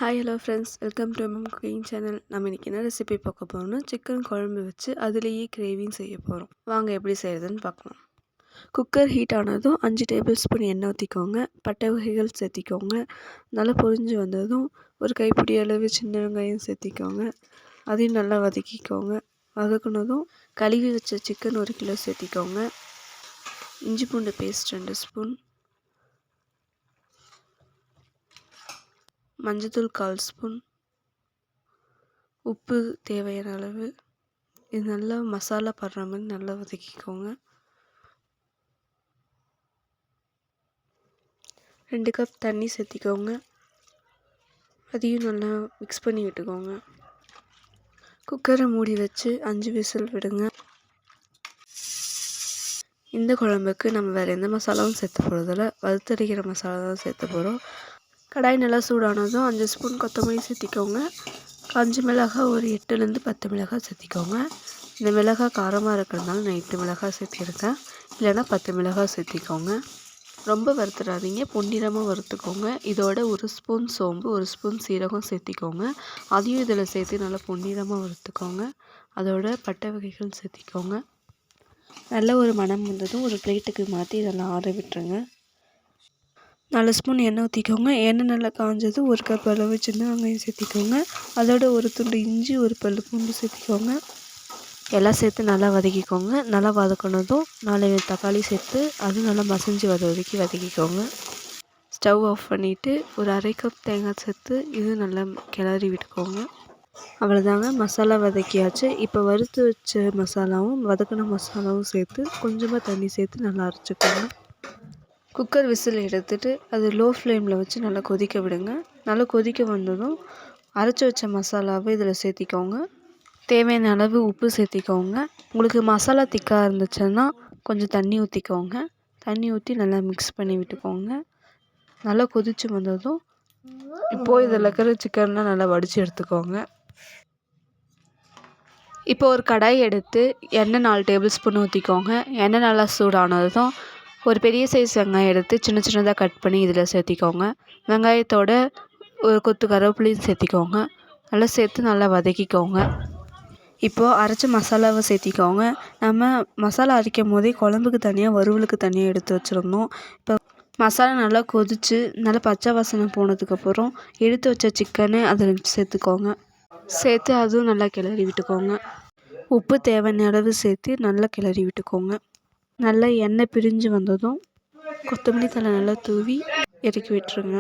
Hi hello friends, welcome to MM cooking channel. நம்ம இன்றைக்கி என்ன ரெசிபி பார்க்க போகிறோம்னா சிக்கன் குழம்பு வச்சு அதுலேயே கிரேவியும் செய்ய போகிறோம். வாங்க எப்படி செய்கிறதுன்னு பார்க்கலாம். குக்கர் ஹீட் ஆனதும் 5 டேபிள் ஸ்பூன் எண்ணெய் ஊற்றிக்கோங்க. பட்டை வகைகள் சேர்த்திக்கோங்க. நல்லா பொரிஞ்சு வந்ததும் ஒரு கைப்பிடி அளவு சின்ன வெங்காயம் சேர்த்திக்கோங்க. அதையும் நல்லா வதக்கிக்கோங்க. வதக்குனதும் கழுவி வச்ச சிக்கன் 1 கிலோ சேர்த்திக்கோங்க. இஞ்சி பூண்டு பேஸ்ட் 2 ஸ்பூன், மஞ்சத்தூள் 1/4 ஸ்பூன், உப்பு தேவையான அளவு. இது நல்லா மசாலா படுற மாதிரி நல்லா வதக்கிக்கோங்க. 2 கப் தண்ணி சேர்த்திக்கோங்க. அதையும் நல்லா மிக்ஸ் பண்ணி விட்டுக்கோங்க. குக்கரை மூடி வச்சு 5 விசில் விடுங்க. இந்த குழம்புக்கு நம்ம வேறு எந்த மசாலாவும் சேர்த்து போகிறதில்ல, வறுத்தரைக்கிற மசாலா தான் சேர்த்து போகிறோம். கடாய் நல்லா சூடானதும் 5 ஸ்பூன் கொத்தமல்லி சேர்த்திக்கோங்க. காஞ்ச மிளகாய் ஒரு 8லேருந்து 10 மிளகாய் சேர்த்திக்கோங்க. இந்த மிளகாய் காரமாக இருக்கிறதுனால நான் 8 மிளகாய் சேர்த்திருக்கேன், இல்லைன்னா 10 மிளகாய் சேர்த்திக்கோங்க. ரொம்ப வறுத்துடாதீங்க, பொன்னிறமாக வறுத்துக்கோங்க. இதோட 1 ஸ்பூன் சோம்பு, 1 ஸ்பூன் சீரகம் சேர்த்திக்கோங்க. அதையும் இதில் சேர்த்து நல்லா பொன்னிறமாக வறுத்துக்கோங்க. அதோட பட்டை வகைகள் சேர்த்திக்கோங்க. நல்ல ஒரு மணம் வந்ததும் ஒரு பிளேட்டுக்கு மாற்றி இதெல்லாம் ஆற விட்டுருங்க. 4 ஸ்பூன் எண்ணெய் ஊற்றிக்கோங்க. எண்ணெய் நல்லா காஞ்சதும் 1 கப் அளவு சின்ன வெங்காயம் சேர்த்திக்கோங்க. அதோட ஒரு துண்டு இஞ்சி, ஒரு பல் பூண்டு சேர்த்திக்கோங்க. எல்லாம் சேர்த்து நல்லா வதக்கிக்கோங்க. நல்லா வதக்கினதும் 4 தக்காளி சேர்த்து அது நல்லா மசிஞ்சு வதக்கிக்கோங்க. ஸ்டவ் ஆஃப் பண்ணிவிட்டு ஒரு 1/2 கப் தேங்காய் சேர்த்து இது நல்லா கிளறி விட்டுக்கோங்க. அவ்வளோதாங்க, மசாலா வதக்கியாச்சு. இப்போ வறுத்து வச்ச மசாலாவும் வதக்கின மசாலாவும் சேர்த்து கொஞ்சமாக தண்ணி சேர்த்து நல்லா அரைச்சிக்கோங்க. குக்கர் விசில் எடுத்துகிட்டு அது லோ ஃப்ளேமில் வச்சு நல்லா கொதிக்க விடுங்க. நல்லா கொதிக்க வந்ததும் அரைச்சி வச்ச மசாலாவை இதில் சேர்த்திக்கோங்க. தேவையான அளவு உப்பு சேர்த்திக்கோங்க. உங்களுக்கு மசாலா திக்காக இருந்துச்சுன்னா கொஞ்சம் தண்ணி ஊற்றிக்கோங்க. தண்ணி ஊற்றி நல்லா மிக்ஸ் பண்ணி விட்டுக்கோங்க. நல்லா கொதித்து வந்ததும் இப்போது இதில் இருக்கிற சிக்கன்லாம் நல்லா வடித்து எடுத்துக்கோங்க. இப்போ ஒரு கடாய் எடுத்து எண்ணெய் 4 டேபிள் ஸ்பூன் ஊற்றிக்கோங்க. எண்ணெய் நல்லா சூடானதும் ஒரு பெரிய சைஸ் வெங்காயம் எடுத்து சின்ன சின்னதாக கட் பண்ணி இதில் சேர்த்திக்கோங்க. வெங்காயத்தோட ஒரு கொத்து கருவேப்பிலையும் சேர்த்திக்கோங்க. நல்லா சேர்த்து நல்லா வதக்கிக்கோங்க. இப்போது அரைச்ச மசாலாவை சேர்த்திக்கோங்க. நம்ம மசாலா அரைக்கும் போதே குழம்புக்கு தனியாக, வறுவலுக்கு தனியாக எடுத்து வச்சுருந்தோம். இப்போ மசாலா நல்லா கொதித்து நல்லா பச்சை வாசனை போனதுக்கப்புறம் எடுத்து வச்ச சிக்கனை அதில் சேர்த்துக்கோங்க. சேர்த்து அதுவும் நல்லா கிளறி விட்டுக்கோங்க. உப்பு தேவையான அளவு சேர்த்து நல்லா கிளறி விட்டுக்கோங்க. நல்லா எண்ணெய் பிரிஞ்சு வந்ததும் கொத்தமல்லி தழை நல்லா தூவி இறக்கி விட்டுருங்க.